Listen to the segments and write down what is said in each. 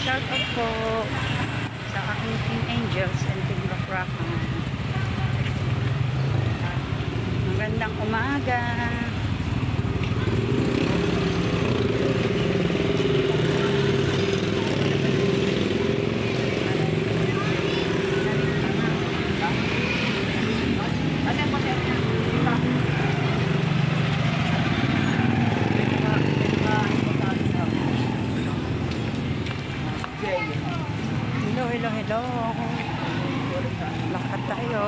Shout out po sa aking Team Angels and Team Bakrakan. Magandang umaga. Hello. Lakad tayo.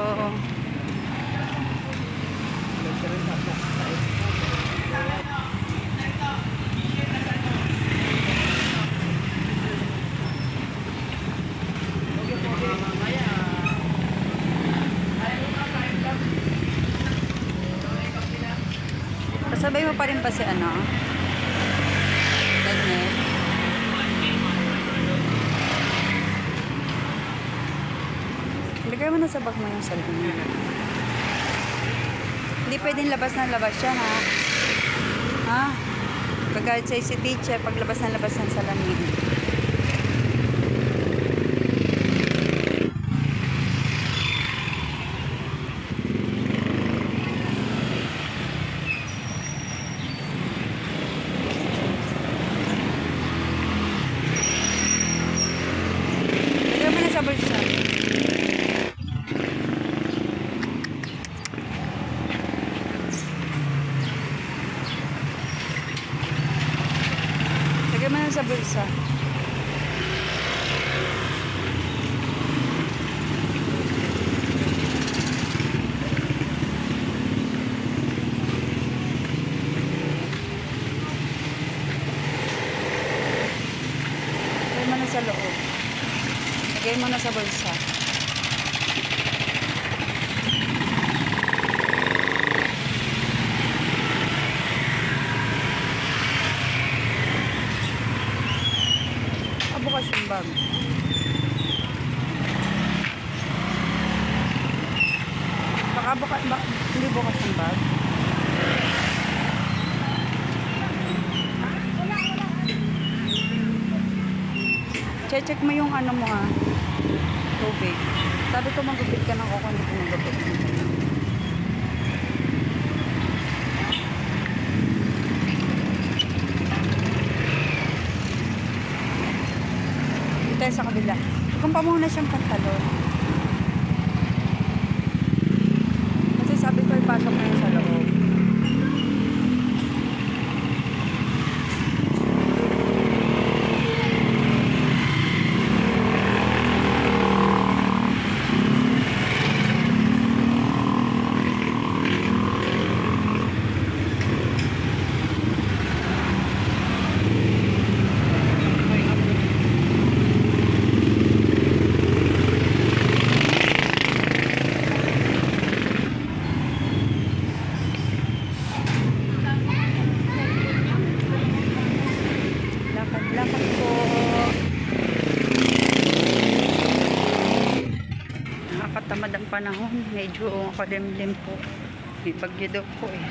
Kasabay mo pa rin pa si ano? Ganyan. Ilagay mo na sa bag mo yung cellphone mo. Hindi pwedeng labas na labas yan, ha? Ha? Pagkalit sa'yo si teacher, paglabas na labas ng salamin. Ilagay mo na sa bulsa. Lagyan mo na sa bulsa. Lagyan mo na sa loob. Lagyan mo na sa bulsa. Bukas yung bag. Baka bukas, hindi bukas yung bag. Check mo yung ano mo, ha, tubig. Sabi ko magupit ka ng kuko, hindi ko magupit. Tayo sa kabila. Kung pa muna siyang pantalon. Kasi sabi ko ipasok na yun sa loob. Lakad po. Nakakatamad ang panahon. Medyo kalimlim po. May bagyo daw po eh.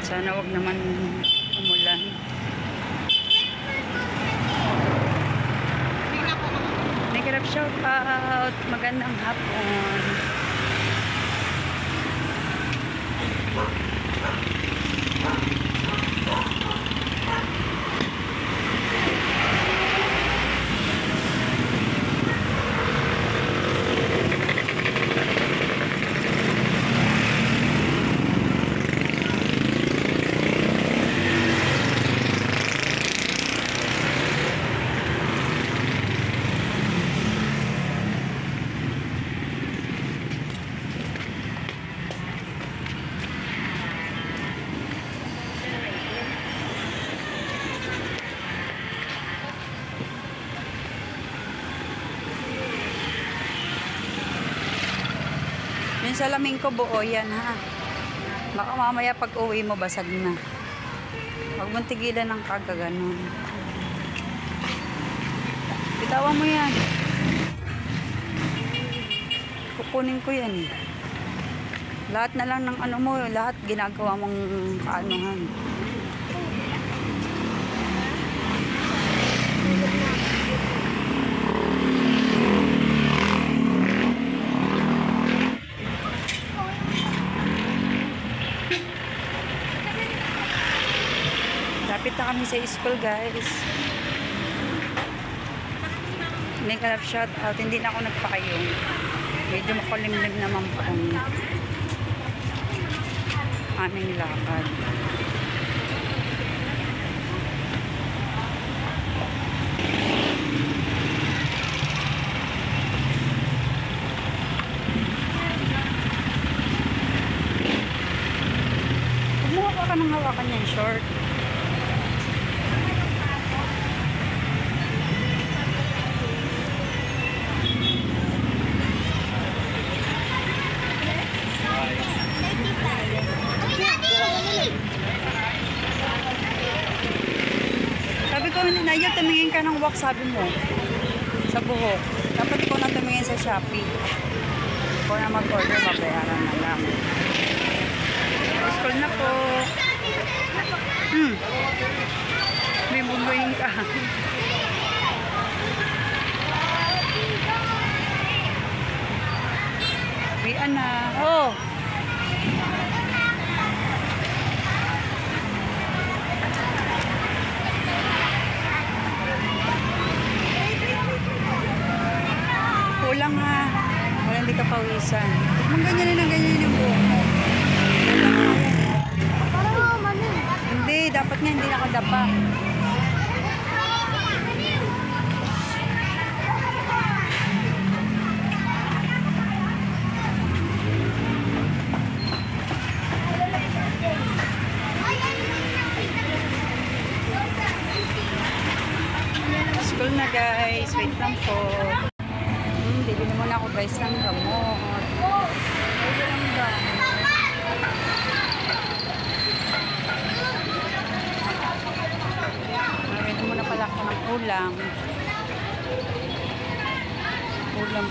Sana wag naman umulan. Nag-grab shout out. Magandang hapon. Yung salamin ko buo yan, ha. Baka mamaya pag uwi mo basag na. Huwag mong tigilan ng kagaganon. Bitawan mo yan. Kukunin ko yan eh. Lahat na lang ng ano mo, lahat ginagawa mong kaanuhan. sa school, guys. Make a shout out. Hindi na ako nagpakayong. Medyo makulimlim naman po ang aming lakad. Kumuha ka ng hawakan niyang short. Sabi ko, Nayo, tumingin ka ng wax, sabi mo. Sa buhok. Dapat ikaw na tumingin sa Shopee. Ikaw na mag-order, babayaran na lang. School na po. May bumbuhin ka. Bian na. Oh! Kulang ha. Wala hindi ka pawisan. Kung ganyan na ganyan yung buhok mo. Hindi, dapat nga hindi nakadapa. School na guys. Wait lang po. Bili muna ako guys ng gamot. Bili ng gamot. Bili muna pala ako ng ulam. Ulam.